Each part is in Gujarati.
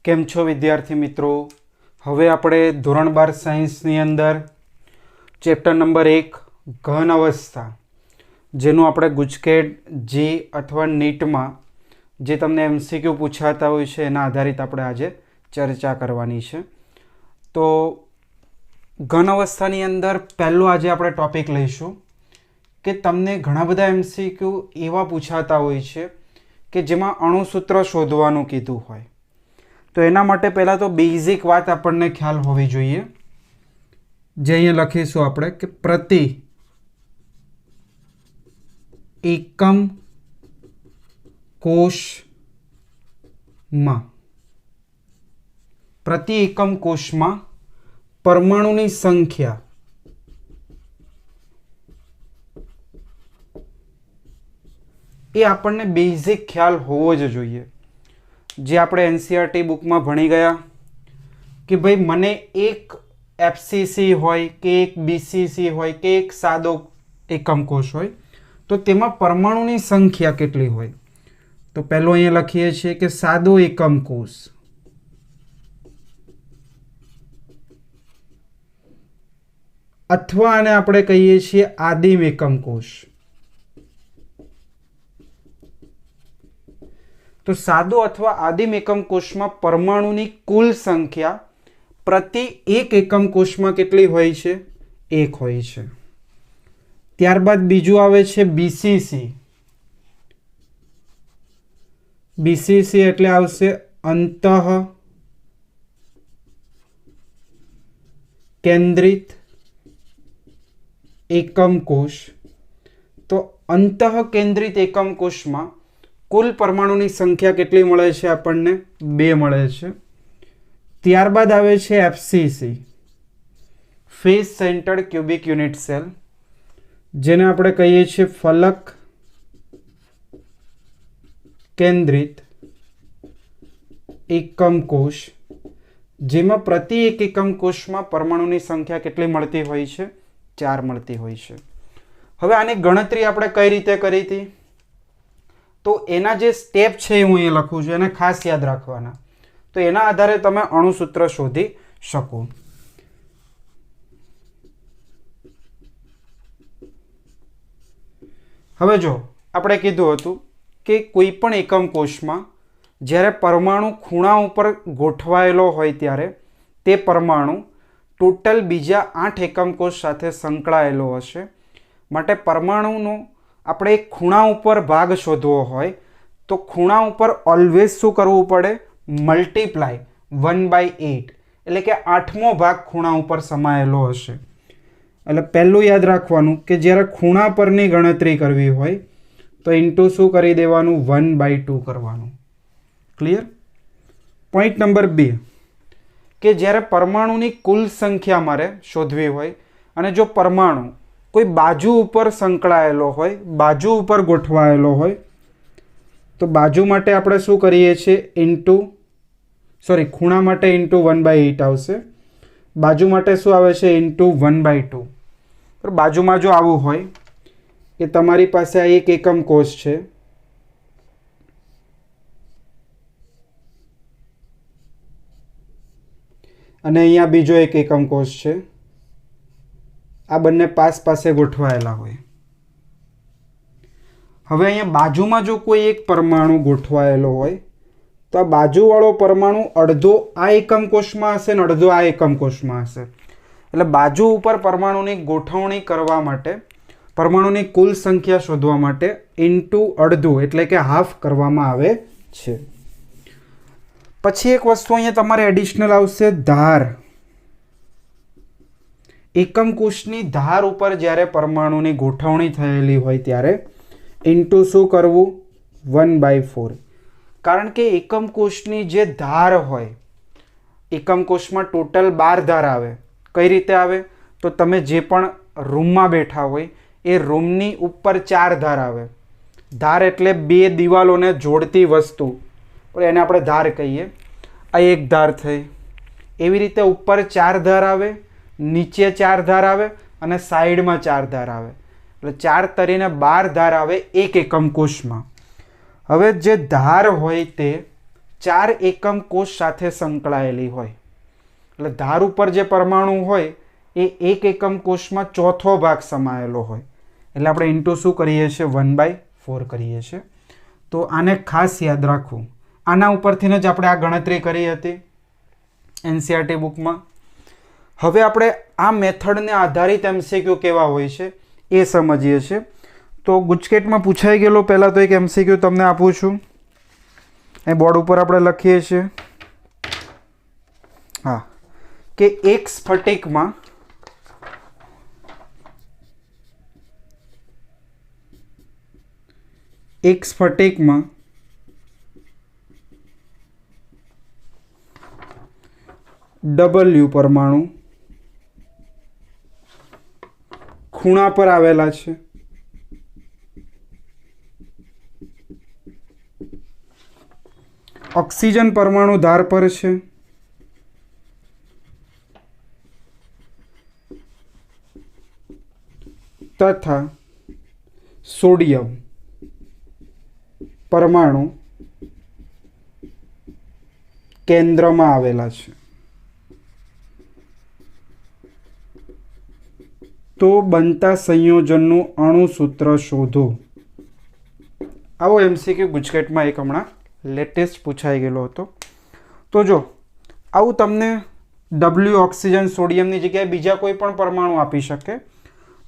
કેમ છો વિદ્યાર્થી મિત્રો? હવે આપણે ધોરણ 12 સાયન્સની અંદર ચેપ્ટર નંબર 1 ઘન અવસ્થા, જેનું આપણે ગુજકેટ જી અથવા નીટમાં જે તમને MCQ પૂછાતા હોય છે એના આધારિત આપણે આજે ચર્ચા કરવાની છે. તો ઘન અવસ્થાની અંદર પહેલો આજે આપણે ટોપિક લઈશું કે તમને ઘણા બધા MCQ એવા પૂછાતા હોય છે કે જેમાં અણુસૂત્ર શોધવાનું કીધું હોય. તો એના માટે પહેલાં તો બેઝિક વાત આપણને ખ્યાલ હોવી જોઈએ, જે અહીંયા લખીશું આપણે કે પ્રતિ એકમ કોષમાં પરમાણુની સંખ્યા એ આપણને બેઝિક ખ્યાલ હોવો જ જોઈએ. જે આપણે NCERT બુકમાં ભણી ગયા કે ભાઈ મને એક FCC હોય કે એક BCC હોય કે એક સાદો એકમ કોષ હોય તો તેમાં પરમાણુની સંખ્યા કેટલી હોય. તો પહેલો અહીંયા લખીએ છીએ કે સાદો એકમ કોષ અથવા આને આપણે કહીએ છીએ આદિમ એકમ કોષ. તો સાદો અથવા આદિમ એકમ કોષમાં પરમાણુની કુલ સંખ્યા પ્રતિ એક એકમ કોષમાં કેટલી હોય છે? 1 હોય છે. ત્યારબાદ બીજું આવે છે BCC. BCC એટલે આવશે અંતઃ કેન્દ્રિત એકમ કોષ. તો અંતઃ કેન્દ્રિત એકમ કોષમાં કુલ પરમાણુની સંખ્યા કેટલી મળે છે? આપણને 2 મળે છે. ત્યારબાદ આવે છે FCC, face centred cubic unit cell, જેને આપણે કહીએ છીએ ફલક કેન્દ્રિત એકમ કોષ, જેમાં પ્રતિ એક એકમ કોષમાં પરમાણુની સંખ્યા કેટલી મળતી હોય છે? 4 મળતી હોય છે. હવે આની ગણતરી આપણે કઈ રીતે કરી હતી? તો એના જે સ્ટેપ છે એ હું અહીંયા લખું છું, એને ખાસ યાદ રાખવાના. તો એના આધારે તમે અણુસૂત્ર શોધી શકો. હવે જો આપણે કીધું હતું કે કોઈ પણ એકમ કોષમાં જ્યારે પરમાણુ ખૂણા ઉપર ગોઠવાયેલો હોય ત્યારે તે પરમાણુ ટોટલ બીજા 8 એકમ કોષ સાથે સંકળાયેલો હશે. માટે પરમાણુનો આપણે એક ખૂણા ઉપર ભાગ શોધવો હોય તો ખૂણા ઉપર ઓલવેઝ શું કરવું પડે? મલ્ટીપ્લાય 1/8, એટલે કે 8મો ભાગ ખૂણા ઉપર સમાયેલો હશે. એટલે પહેલું યાદ રાખવાનું કે જ્યારે ખૂણા પરની ગણતરી કરવી હોય તો ઇન્ટુ શું કરી દેવાનું? 1/2 કરવાનું. ક્લિયર? પોઈન્ટ નંબર 2 કે જ્યારે પરમાણુની કુલ સંખ્યા મારે શોધવી હોય અને જો પરમાણુ કોઈ બાજુ ઉપર સંકળાયેલો હોય, બાજુ ઉપર ગોઠવાયેલો હોય, તો બાજુ માટે આપણે શું કરીએ છીએ? ખૂણા માટે ઇન્ટુ 1/8 આવશે. બાજુ માટે શું આવે છે? ઇન્ટુ 1/2. પણ બાજુમાં જો આવું હોય કે તમારી પાસે આ એક એકમ કોષ છે અને અહીંયા બીજો એક એકમ કોષ છે, આ બંને પાસે ગોઠવાયેલા હોય. હવે અહીંયા બાજુમાં જો કોઈ એક પરમાણુ ગોઠવાયેલો હોય તો આ બાજુવાળો પરમાણુ અડધો આ એકમ કોષમાં હશે ને અડધો આ એકમ કોષમાં હશે. એટલે બાજુ ઉપર પરમાણુની ગોઠવણી કરવા માટે, પરમાણુની કુલ સંખ્યા શોધવા માટે ઇન્ટુ અડધું એટલે કે હાફ કરવામાં આવે છે. પછી એક વસ્તુ અહીંયા તમારે એડિશનલ આવશે, ધાર. એકમ કોષની ધાર ઉપર જ્યારે પરમાણુની ગોઠવણી થયેલી હોય ત્યારે ઇન્ટુ શું કરવું? 1/4. કારણ કે એકમ કોષની જે ધાર હોય, એકમ કોષમાં ટોટલ 12 ધાર આવે. કઈ રીતે આવે? તો તમે જે પણ રૂમમાં બેઠા હોય એ રૂમની ઉપર 4 ધાર આવે. ધાર એટલે 2 દિવાલોને જોડતી વસ્તુ, પણ એને આપણે ધાર કહીએ. આ એક ધાર થઈ. એવી રીતે ઉપર 4 ધાર આવે, નીચે 4 ધાર આવે અને સાઈડમાં 4 ધાર આવે. એટલે 4 તરીને 12 ધાર આવે એક એકમ કોષમાં. હવે જે ધાર હોય તે 4 એકમ કોષ સાથે સંકળાયેલી હોય. એટલે ધાર ઉપર જે પરમાણુ હોય એ 1 એકમ કોષમાં ચોથો ભાગ સમાયેલો હોય. એટલે આપણે ઇન્ટુ શું કરીએ છીએ? 1/4 કરીએ છીએ. તો આને ખાસ યાદ રાખવું. આના ઉપરથી જ આપણે આ ગણતરી કરી હતી એનસીઈઆરટી બુકમાં. હવે આપણે આ મેથડને આધારિત એમસીક્યુ કેવા હોય છે એ સમજીએ છીએ. તો ગુજકેટમાં પૂછાઈ ગયેલો પહેલાં તો એક એમસીક્યુ તમને આપું છું. એ બોર્ડ ઉપર આપણે લખીએ છીએ. હા, કે એક સ્ફટિકમાં W પરમાણુ ખૂણા પર આવેલા છે. ઓક્સિજન પરમાણુ ધાર પર છે. તથા સોડિયમ પરમાણુ કેન્દ્રમાં આવેલા છે. તો બનતા સંયોજનનું અણુસૂત્ર શોધો. આવો એમસીક્યુ ગુજકેટમાં એક હમણાં લેટેસ્ટ પૂછાઈ ગયેલો હતો. તો જો આવું તમને W ઓક્સિજન સોડિયમની જગ્યાએ બીજા કોઈ પણ પરમાણુ આપી શકે.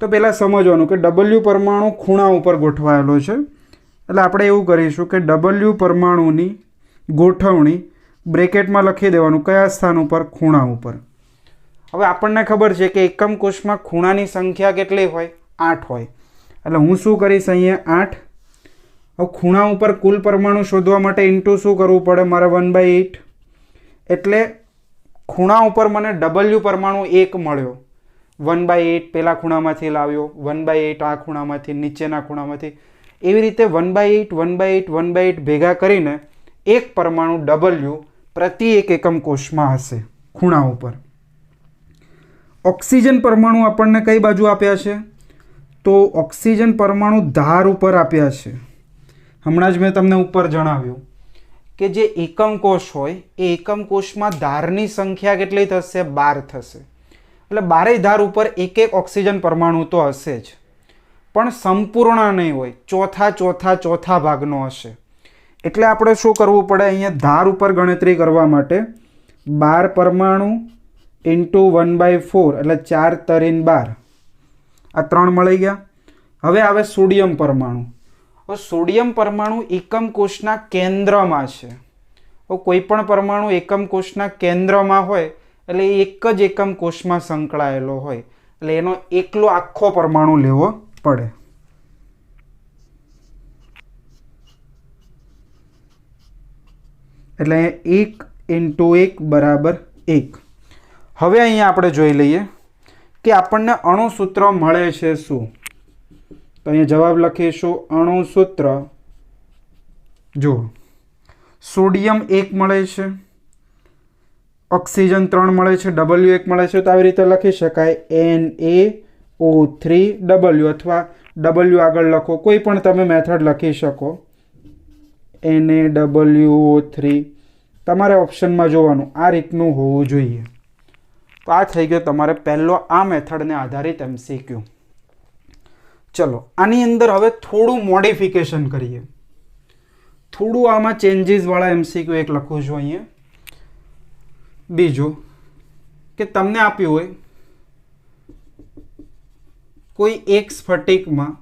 તો પહેલાં સમજવાનું કે W પરમાણુ ખૂણા ઉપર ગોઠવાયેલો છે. એટલે આપણે એવું કરીશું કે W પરમાણુની ગોઠવણી બ્રેકેટમાં લખી દેવાનું. કયા સ્થાન ઉપર? ખૂણા ઉપર. હવે આપણને ખબર છે કે એકમ કોષમાં ખૂણાની સંખ્યા કેટલી હોય? 8 હોય. એટલે હું શું કરીશ અહીંયા 8. હવે ખૂણા ઉપર કુલ પરમાણુ શોધવા માટે ઇન્ટુ શું કરવું પડે? મારે 1/8. એટલે ખૂણા ઉપર મને W પરમાણુ 1 મળ્યો. 1/8 પેલા ખૂણામાંથી લાવ્યો, 1/8 આ ખૂણામાંથી, નીચેના ખૂણામાંથી. એવી રીતે 1/8 1/8 1/8 ભેગા કરીને એક પરમાણુ W પ્રતિ એક એકમ કોષમાં હશે ખૂણા ઉપર. ઓક્સિજન પરમાણુ આપણને કઈ બાજુ આપ્યા છે? તો ઓક્સિજન પરમાણુ ધાર ઉપર આપ્યા છે. હમણાં જ મેં તમને ઉપર જણાવ્યું કે જે એકમ કોષ હોય એ એકમ કોષમાં ધારની સંખ્યા કેટલી થશે? 12 થશે. એટલે 12 ધાર ઉપર એક એક ઓક્સિજન પરમાણુ તો હશે જ, પણ સંપૂર્ણ નહીં હોય, ચોથા ભાગનો હશે. એટલે આપણે શું કરવું પડે? અહીંયા ધાર ઉપર ગણતરી કરવા માટે 12 પરમાણુ ઇન્ટુ 1/4 એટલે 4 તરીને 12. આ 3 મળી ગયા. હવે આવે સોડિયમ પરમાણુ. હવે સોડિયમ પરમાણુ એકમ કોષના કેન્દ્રમાં છે. હવે કોઈ પણ પરમાણુ એકમ કોષના કેન્દ્રમાં હોય એટલે એક જ એકમ કોષમાં સંકળાયેલો હોય. એટલે એનો એકલો આખો પરમાણુ લેવો પડે. એટલે 1 ઇન્ટુ 1 બરાબર 1. હવે અહીંયા આપણે જોઈ લઈએ કે આપણને અણુસૂત્ર મળે છે શું? તો અહીંયા જવાબ લખીશું અણુસૂત્ર. જો સોડિયમ 1 મળે છે, ઓક્સિજન 3 મળે છે, W 1 મળે છે. તો આવી રીતે લખી શકાય NaO3W અથવા W આગળ લખો, કોઈ પણ તમે મેથડ લખી શકો. NaWO3 તમારે ઓપ્શનમાં જોવાનું આ રીતનું હોવું જોઈએ. તો આ થઈ ગયો તમારે પહેલો આ મેથડને આધારિત એમસીક્યુ. ચલો આની અંદર હવે થોડું મોડિફિકેશન કરીએ. થોડું આમાં ચેન્જીસવાળા એમસીક્યુ એક લખું છું અહીંયા. બીજું કે તમને આપ્યું હોય કોઈ એક સ્ફટિકમાં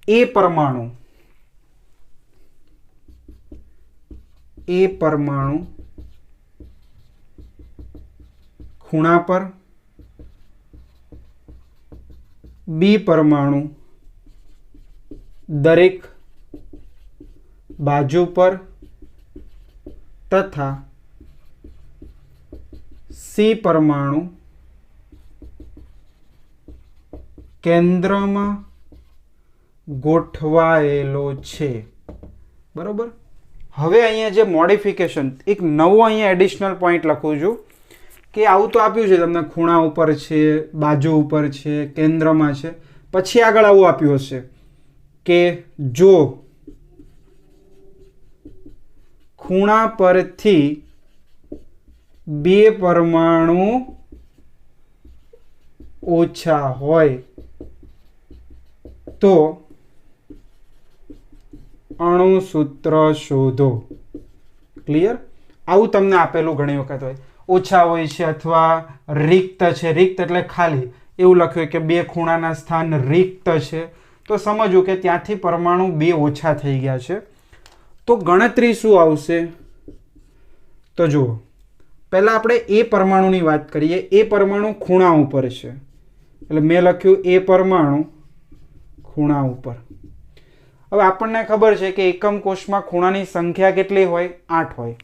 એ પરમાણુ ખૂણા પર, બી પરમાણુ દરેક બાજુ પર તથા સી પરમાણુ કેન્દ્રમાં ગોઠવાયેલો છે. બરોબર. હવે અહીંયા જે મોડિફિકેશન, એક નવો અહીંયા એડિશનલ પોઈન્ટ લખું છું કે આવું તો આપ્યું છે તમને, ખૂણા ઉપર છે, બાજુ ઉપર છે, કેન્દ્રમાં છે. પછી આગળ આવું આપ્યું હશે કે જો ખૂણા પરથી બે પરમાણુ ઓછા હોય તો અણુસૂત્ર શોધો. ક્લિયર? આવું તમને આપેલું ઘણી વખત હોય, ઓછા હોય છે અથવા રિક્ત છે. રિક્ત એટલે ખાલી, એવું લખ્યું કે બે ખૂણાના સ્થાન રિક્ત છે, તો સમજવું કે ત્યાંથી પરમાણુ બે ઓછા થઈ ગયા છે. તો ગણતરી શું આવશે? તો જુઓ, પહેલા આપણે એ પરમાણુની વાત કરીએ. એ પરમાણુ ખૂણા ઉપર છે, એટલે મેં લખ્યું એ પરમાણુ ખૂણા ઉપર. હવે આપણને ખબર છે કે એકમ કોષમાં ખૂણાની સંખ્યા કેટલી હોય? 8 હોય.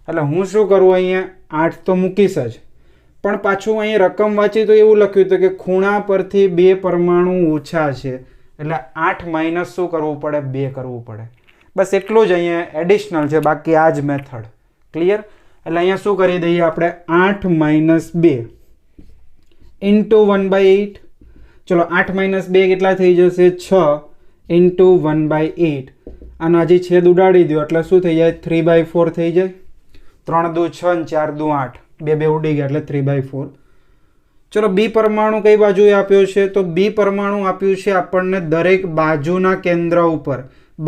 એટલે હું શું કરું, અહીંયા 8 તો મૂકીશ જ, પણ પાછું અહીંયા રકમ વાંચી તો એવું લખ્યું હતું કે ખૂણા પરથી બે પરમાણુ ઓછા છે, એટલે 8 માઇનસ શું કરવું પડે? 2 કરવું પડે. બસ એટલું જ અહીંયા એડિશનલ છે, બાકી આ જ મેથડ. ક્લિયર? એટલે અહીંયા શું કરી દઈએ આપણે? 8 માઇનસ 2 ઇન્ટુ 1/8. ચલો 8 માઇનસ 2 કેટલા થઈ જશે? 6 ઇન્ટુ 1/8. આનો હજી છેદ ઉડાડી દો એટલે શું થઈ જાય? 3/4 થઈ જાય. 3 દુ 6 અને 4 દુ 8, બે બે ઉડી ગયા એટલે 3/4. ચલો બી પરમાણુ કઈ બાજુએ આપ્યો છે? તો બી પરમાણુ આપ્યું છે આપણને દરેક બાજુના કેન્દ્ર ઉપર.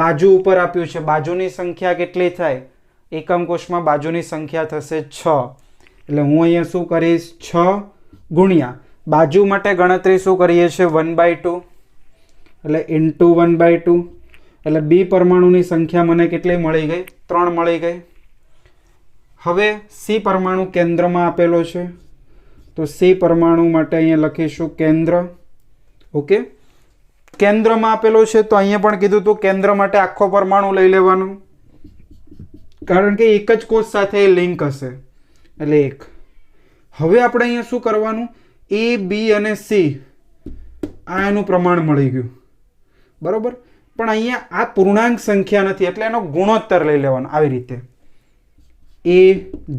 બાજુ ઉપર આપ્યું છે. બાજુની સંખ્યા કેટલી થાય? એકમ કોષમાં બાજુની સંખ્યા થશે 6. એટલે હું અહીંયા શું કરીશ? 6 ગુણ્યા બાજુ માટે ગણતરી શું કરીએ છીએ? 1/2, એટલે ઇન્ટુ 1/2. એટલે બી પરમાણુની સંખ્યા મને કેટલી મળી ગઈ? 3 મળી ગઈ. હવે સી પરમાણુ કેન્દ્રમાં આપેલો છે, તો સી પરમાણુ માટે અહીંયા લખીશું કેન્દ્ર. ઓકે, કેન્દ્રમાં આપેલો છે તો અહીંયા પણ કીધું તો કેન્દ્ર માટે આખો પરમાણુ લઈ લેવાનો, કારણ કે એક જ કોષ સાથે લિંક હશે, એટલે 1. હવે આપણે અહીંયા શું કરવાનું? એ, બી અને સી આ એનું પ્રમાણ મળી ગયું, બરોબર. પણ અહીંયા આ પૂર્ણાંક સંખ્યા નથી, એટલે એનો ગુણોત્તર લઈ લેવાનો. આવી રીતે એ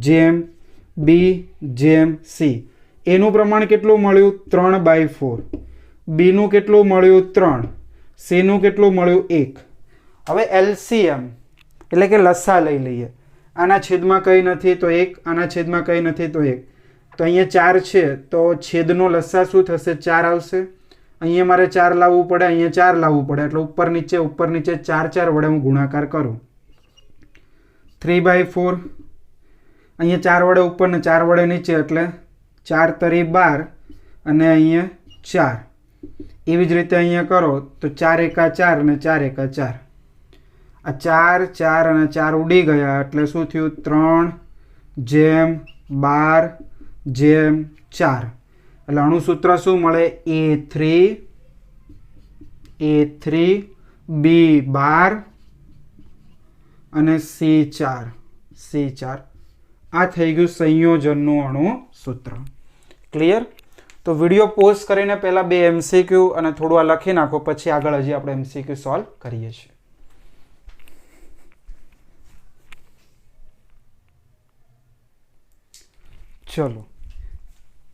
જેમ બી જેમ સી. એનું પ્રમાણ કેટલું મળ્યું? 3/4. બીનું કેટલું મળ્યું? 3. સીનું કેટલું મળ્યું? 1. હવે એલસીએમ એટલે કે લસા લઈ લઈએ. આના છેદમાં કંઈ નથી તો 1, આના છેદમાં કંઈ નથી તો 1. તો અહીંયા 4 છે, તો છેદનો લસા શું થશે? 4 આવશે. અહીંયા મારે 4 લાવવું પડે, અહીંયા 4 લાવવું પડે, એટલે ઉપર નીચે 4 વડે હું ગુણાકાર કરું. 3/4. અહીંયા 4 વડે ઉપર ને 4 વડે નીચે, એટલે 4 તરી 12 અને અહીંયા 4. એવી જ રીતે અહીંયા કરો તો 4 એકા 4 અને 4 એકા 4. આ 4 4 અને 4 ઉડી ગયા, એટલે શું થયું? 3/12/4. એટલે અણુસૂત્ર શું મળે? A3 B12 અને C4. આ થઈ ગયું સંયોજનનું અણુસૂત્ર. ક્લિયર? તો વિડીયો પોઝ કરીને પહેલાં 2 MCQ અને થોડું આ લખી નાખો, પછી આગળ હજી આપણે MCQ સોલ્વ કરીએ છીએ. ચલો,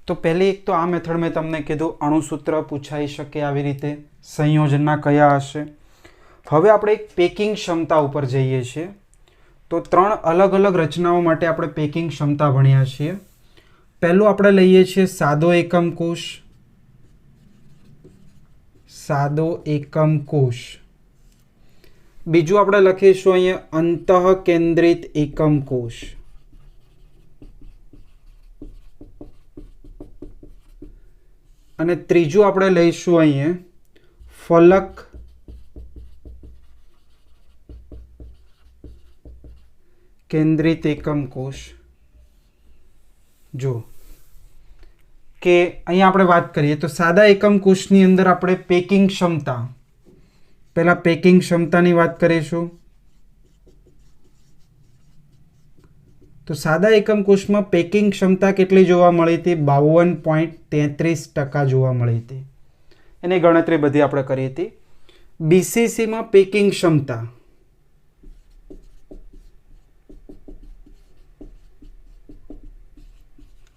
તો પહેલી એક તો આ મેથડ મેં તમને કીધું, અણુસૂત્ર પૂછાઈ શકે આવી રીતે, સંયોજનના કયા હશે. હવે આપણે એક પેકિંગ ક્ષમતા ઉપર જઈએ છીએ. તો 3 અલગ અલગ રચનાઓ માટે આપણે પેકિંગ ક્ષમતા ભણ્યા છીએ. પહેલું આપણે લઈએ છીએ સાદો એકમ કોષ. સાદો એકમ કોષ. બીજું આપણે લખીશું અહીંયા અંતઃકેન્દ્રિત એકમ કોષ. અને ત્રીજું આપણે લઈશું અહીંયા ફલક કેન્દ્રિત એકમ કોષ. જો કે અહીંયા આપણે વાત કરીએ તો સાદા એકમ કોષની અંદર આપણે પેકિંગ ક્ષમતા, પહેલા પેકિંગ ક્ષમતાની વાત કરીશું. તો સાદા એકમ કોષમાં પેકિંગ ક્ષમતા કેટલી જોવા મળી હતી? 52.33% જોવા મળી હતી. એની ગણતરી બધી આપણે કરી હતી. બીસીસીમાં પેકિંગ ક્ષમતા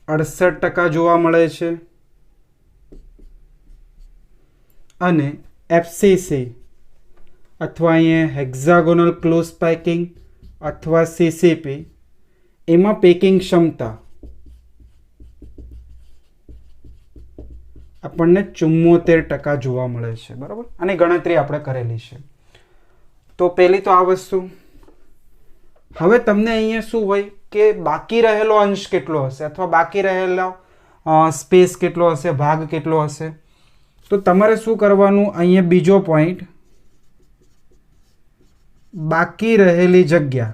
68% જોવા મળે છે. અને એફસીસી અથવા અહીંયા હેક્ઝાગોનલ ક્લોઝ પેકિંગ અથવા સીસીપી એમાં પેકિંગ ક્ષમતા આપણને 74% જોવા મળે છે. બરાબર, આની ગણતરી આપણે કરેલી છે. તો પહેલી તો આ વસ્તુ. હવે તમને અહીંયા શું હોય કે બાકી રહેલો અંશ કેટલો હશે અથવા બાકી રહેલો સ્પેસ કેટલો હશે, ભાગ કેટલો હશે. તો તમારે શું કરવાનું, અહીંયા બીજો પોઈન્ટ, બાકી રહેલી જગ્યા.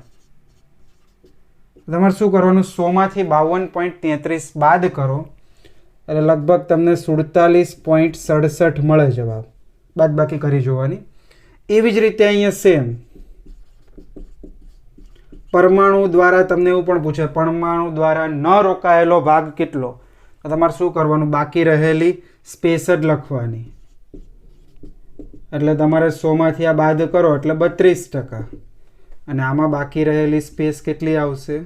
તમારે શું કરવાનું, 100 માંથી 52.33 બાદ કરો એટલે લગભગ તમને 47.67 મળે જવાબ. બાદ બાકી કરી જોવાની. એવી જ રીતે અહીંયા સેમ પરમાણુ દ્વારા તમને એવું પણ પૂછે, પરમાણુ દ્વારા ન રોકાયેલો ભાગ કેટલો. તો તમારે શું કરવાનું, બાકી રહેલી સ્પેસ જ લખવાની. એટલે તમારે 100 માંથી આ બાદ કરો એટલે 32%. અને આમાં બાકી રહેલી સ્પેસ કેટલી આવશે,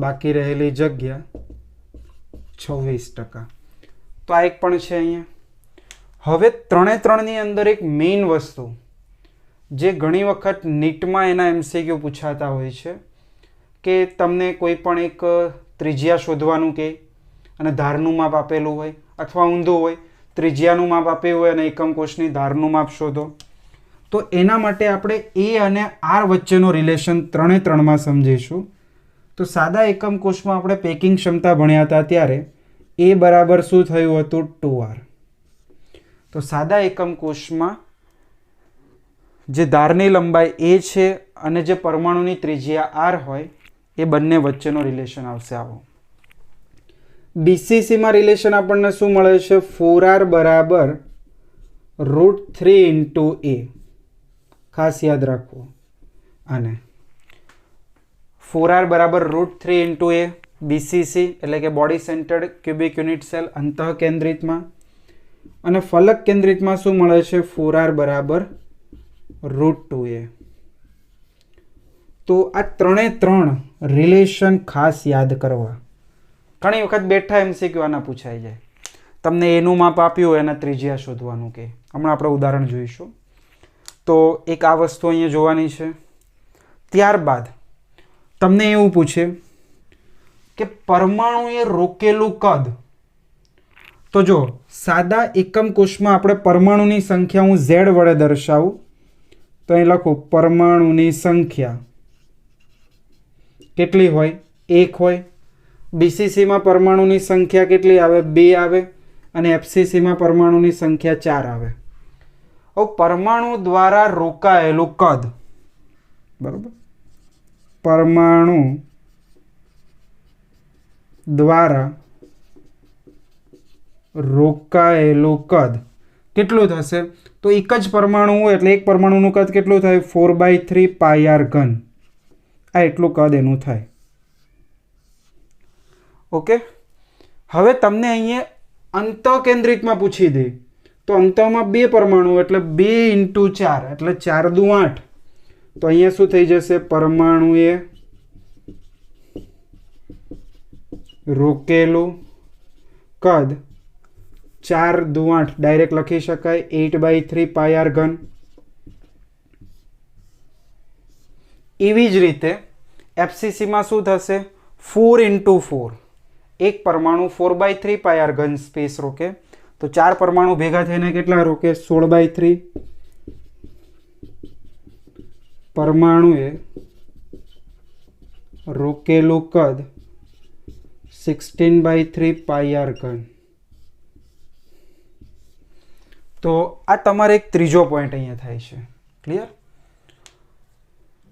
બાકી રહેલી જગ્યા 26%. તો આ એક પણ છે અહીંયા. હવે 3 અંદર એક મેઇન વસ્તુ જે ઘણી વખત નીટમાં એના MCQ પૂછાતા હોય છે કે તમને કોઈ પણ એક ત્રિજ્યા શોધવાનું કહે અને ધારનું માપ આપેલું હોય અથવા ઊંધું હોય, ત્રિજ્યાનું માપ આપ્યું હોય અને એકમ કોષની ધારનું માપ શોધો. તો એના માટે આપણે A અને R વચ્ચેનો રિલેશન 3 સમજીશું. તો સાદા એકમ કોષમાં આપણે પેકિંગ ક્ષમતા ભણ્યા હતા ત્યારે A બરાબર શું થયું હતું, 2R. તો સાદા એકમ કોષમાં જે ધારની લંબાઈ A છે અને જે પરમાણુની ત્રિજ્યા R હોય એ બંને વચ્ચેનો રિલેશન આવશે આવો. BCCમાં રિલેશન આપણને શું મળે છે, 4R બરાબર √3 × A. ખાસ યાદ રાખવું આને. 4R બરાબર √3 × A. BCC એટલે કે body centred cubic unit cell અંતઃકેન્દ્રિતમાં, અને ફલક કેન્દ્રિતમાં શું મળે છે, 4R બરાબર √2A. તો આ 3 રિલેશન ખાસ યાદ કરવા. ઘણી વખત બેઠા MCQ આના પૂછાઈ જાય. તમને એનું માપ આપ્યું હોય અને ત્રિજ્યા શોધવાનું કે, હમણાં આપણે ઉદાહરણ જોઈશું. તો એક આ વસ્તુ અહીંયા જોવાની છે. ત્યારબાદ તમને એવું પૂછે કે પરમાણુએ રોકેલું કદ. તો જો સાદા એકમ કોષમાં આપણે પરમાણુની સંખ્યા હું Z વડે દર્શાવું તો અહીં લખું પરમાણુની સંખ્યા કેટલી હોય, 1 હોય. BCCમાં પરમાણુની સંખ્યા કેટલી આવે, 2 આવે. અને FCCમાં પરમાણુની સંખ્યા 4 આવે. હવે પરમાણુ દ્વારા રોકાયેલું કદ, બરાબર, પરમાણુ દ્વારા રોકાયેલું કદ કેટલું થશે. તો એક જ પરમાણુ હોય એટલે એક પરમાણુનું કદ કેટલું થાય, 4/3 πr3. આ એટલું કદ એનું થાય. ઓકે. હવે તમને અહીંયા અંતઃકેન્દ્રિતમાં પૂછી દે તો અંતમાં 2 પરમાણુ એટલે 2 × 4 એટલે 4 દુ 8. તો અહીંયા શું થઈ જશે, પરમાણુએ રોકેલું કદ 4 દુ 8 ડાયરેક્ટ લખી શકાય 8/3 πr3. એવી જ રીતે FCCમાં શું થશે, 4 × 4. એક પરમાણુ 4/3 πr3 સ્પેસ રોકે તો 4 પરમાણુ ભેગા થઈને કેટલા રોકે, 16/3. પરમાણુએ રોકેલું કદ 16/3 πr3. તો આ તમારે એક ત્રીજો પોઈન્ટ અહીંયા થાય છે. ક્લિયર?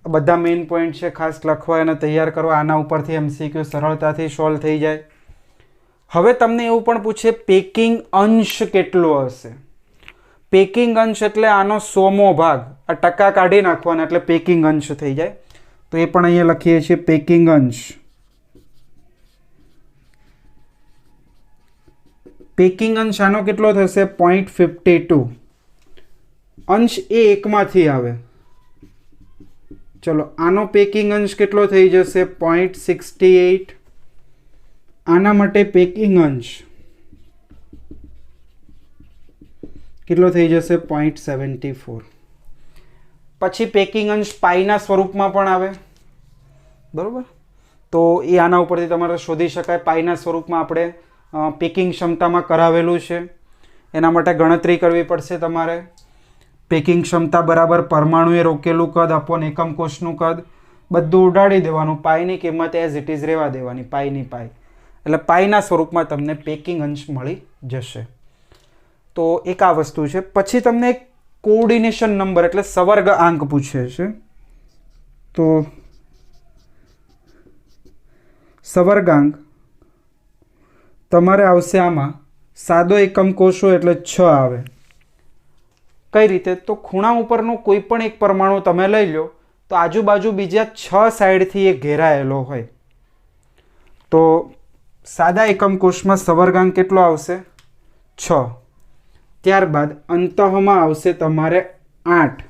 બધા મેઇન પોઈન્ટ છે, ખાસ લખવા અને તૈયાર કરવા. આના ઉપરથી MCQ સરળતાથી સોલ્વ થઈ જાય. હવે તમને એવું પણ પૂછે પેકિંગ અંશ કેટલો હશે. પેકિંગ અંશ એટલે આનો 100મો ભાગ. આ ટકા કાઢી નાખવાના એટલે પેકિંગ અંશ થઈ જાય. તો એ પણ અહીંયા લખીએ છીએ, પેકિંગ અંશ. પેકિંગ અંશ આનો કેટલો થશે, 0.52. અંશ એ એકમાંથી આવે. ચલો આનો પેકિંગ અંશ કેટલો થઈ જશે, 0.68. આના માટે પેકિંગ અંશ કેટલો થઈ જશે 0.74. પછી પેકિંગ અંશ પાઈના સ્વરૂપમાં પણ આવે, બરાબર. તો એ આના ઉપરથી તમારે શોધી શકાય. પાઈના સ્વરૂપમાં આપણે પેકિંગ ક્ષમતામાં કરાવેલું છે. એના માટે ગણતરી કરવી પડશે તમારે. પેકિંગ ક્ષમતા બરાબર પરમાણુએ રોકેલું કદ અપોન એકમ કોષનું કદ બધું ઉડાડી દેવાનું. પાઈની કિંમત એઝ ઇટ ઇઝ રહેવા દેવાની, પાઈની પાઈ. એટલે પાઈના સ્વરૂપમાં તમને પેકિંગ અંશ મળી જશે. તો એક આ વસ્તુ છે. પછી તમને એક કોઓર્ડિનેશન નંબર એટલે સવર્ગ આંક પૂછે છે. તો સવર્ગાંક તમારે આવશે આમાં સાદો એકમ કોષ હોય એટલે 6 આવે. કઈ રીતે? તો ખૂણા ઉપરનો કોઈ પણ એક પરમાણુ તમે લઈ લો તો આજુબાજુ બીજા 6 સાઈડથી એ ઘેરાયેલો હોય. તો સાદા એકમ કોષમાં સવર્ગાંક કેટલો આવશે? 6. ત્યારબાદ અંતઃમાં આવશે તમારે 8.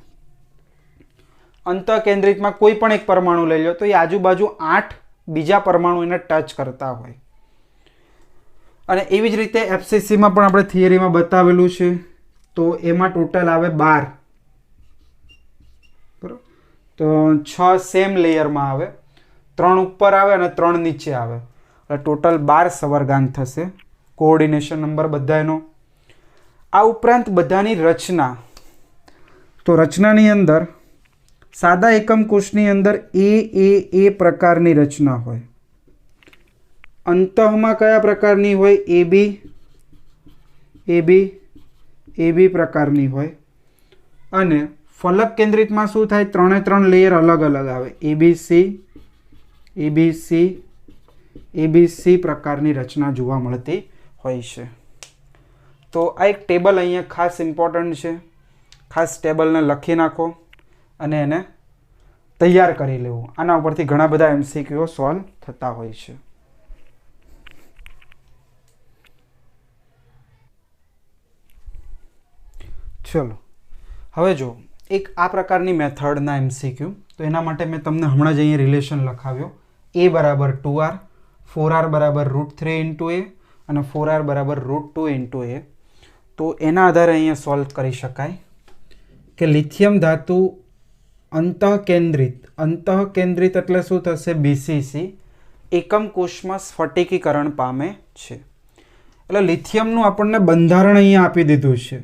અંતઃ કેન્દ્રિતમાં કોઈ પણ એક પરમાણુ લઈ લો તો એ આજુબાજુ 8 બીજા પરમાણુ એને ટચ કરતા હોય. અને એવી જ રીતે એફસીસીમાં પણ આપણે થિયરીમાં બતાવેલું છે. તો એમાં ટોટલ આવે 12. બરાબર. તો 6 સેમ લેયરમાં આવે, 3 ઉપર આવે અને 3 નીચે આવે. એટલે ટોટલ 12 સવર્ગાંક થશે. કોઓર્ડિનેશન નંબર બધાનો. આ ઉપરાંત બધાની રચના. તો રચનાની અંદર સાદા એકમ કોષની અંદર એ પ્રકારની રચના હોય. અંતઃમાં કયા પ્રકારની હોય? એબી પ્રકારની હોય. અને ફલક કેન્દ્રિતમાં શું થાય? 3 લેયર અલગ અલગ આવે. એબીસી પ્રકારની રચના જોવા મળતી હોય છે. તો આ એક ટેબલ અહીંયા ખાસ ઇમ્પોર્ટન્ટ છે. ખાસ ટેબલને લખી નાખો અને એને તૈયાર કરી લેવું. આના ઉપરથી ઘણા બધા એમસીક્યુ સોલ્વ થતા હોય છે. ચલો હવે જો એક આ પ્રકારની મેથડના એમસીક્યુ. તો એના માટે મેં તમને હમણાં જ અહીંયા રિલેશન લખાવ્યો. a બરાબર 2r, 4r બરાબર √3 ઇન્ટુ a અને 4r બરાબર √2 ઇન્ટુ a. તો એના આધારે અહીંયા સોલ્વ કરી શકાય કે લિથિયમ ધાતુ અંતઃકેન્દ્રિત એટલે શું થશે? BCC એકમ કોષમાં સ્ફટિકીકરણ પામે છે. એટલે લિથિયમનું આપણને બંધારણ અહીંયા આપી દીધું છે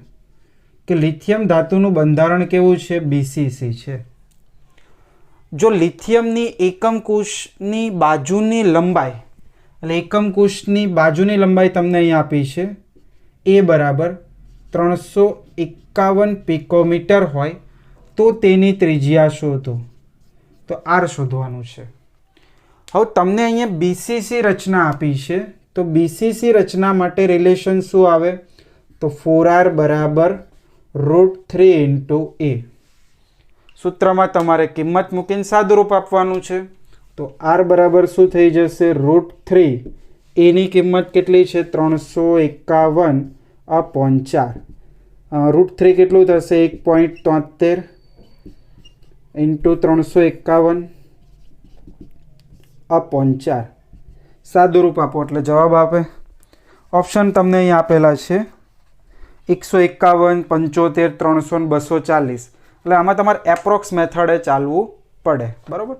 કે લિથિયમ ધાતુનું બંધારણ કેવું છે? BCC છે. જો લિથિયમની એકમ કોષની બાજુની લંબાઈ એટલે એકમ કોષની બાજુની લંબાઈ તમને અહીંયા આપી છે એ બરાબર 351 પિકોમીટર હોય તો તેની ત્રિજ્યા શોધો. તો r શોધવાનું છે. હવે તમને અહીંયા BCC રચના આપી છે. તો BCC રચના માટે રિલેશન શું આવે? તો 4r બરાબર √3 ઇન્ટુ a. સૂત્રમાં તમારે કિંમત મૂકીને સાદુરૂપ આપવાનું છે. તો r બરાબર શું થઈ જશે? √3. એની કિંમત કેટલી છે? 351 upon 4. √3 કેટલું થશે? 1.73 ઇન્ટુ 351 upon 4. સાદુરૂપ આપો એટલે જવાબ આપે. ઓપ્શન તમને અહીં આપેલા છે 151, 75, 300 ને 240. એટલે આમાં તમારે એપ્રોક્સ મેથડે ચાલવું પડે. બરાબર.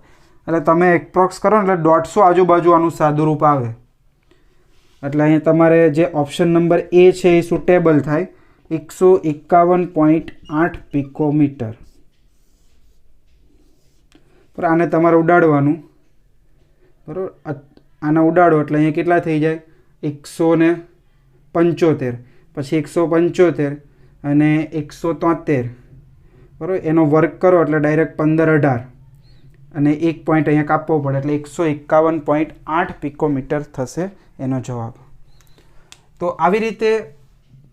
એટલે તમે એપ્રોક્સ કરો ને એટલે 150 આજુબાજુ આનું સાદુરૂપ આવે. એટલે અહીંયા તમારે જે ઓપ્શન નંબર એ છે એ સુટેબલ થાય. 151.8 પિકોમીટર. પર આને તમારે ઉડાડવાનું. બરાબર. આને ઉડાડો એટલે અહીંયા કેટલા થઈ જાય? 175, પછી 175 અને 173. બરાબર. એનો વર્ક કરો એટલે ડાયરેક્ટ 15, 18 અને 1 પોઈન્ટ અહીંયા કાપવો પડે એટલે 151.8 પિકોમીટર થશે એનો જવાબ. તો આવી રીતે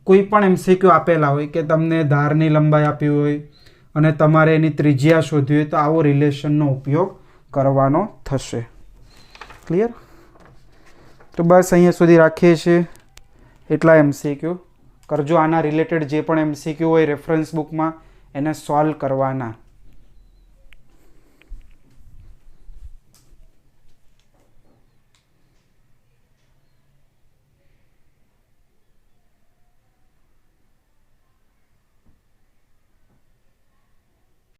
કોઈ પણ એમસીક્યુ આપેલા હોય કે તમને ધારની લંબાઈ આપી હોય અને તમારે એની ત્રિજ્યા શોધવી હોય તો આવો રિલેશનનો ઉપયોગ કરવાનો થશે. ક્લિયર? તો બસ અહીંયા સુધી રાખીએ છીએ. એટલા એમસીક્યુ કરજો. આના રિલેટેડ જે પણ એમસીક્યુ હોય રેફરન્સ બુકમાં એને સોલ્વ કરવાના.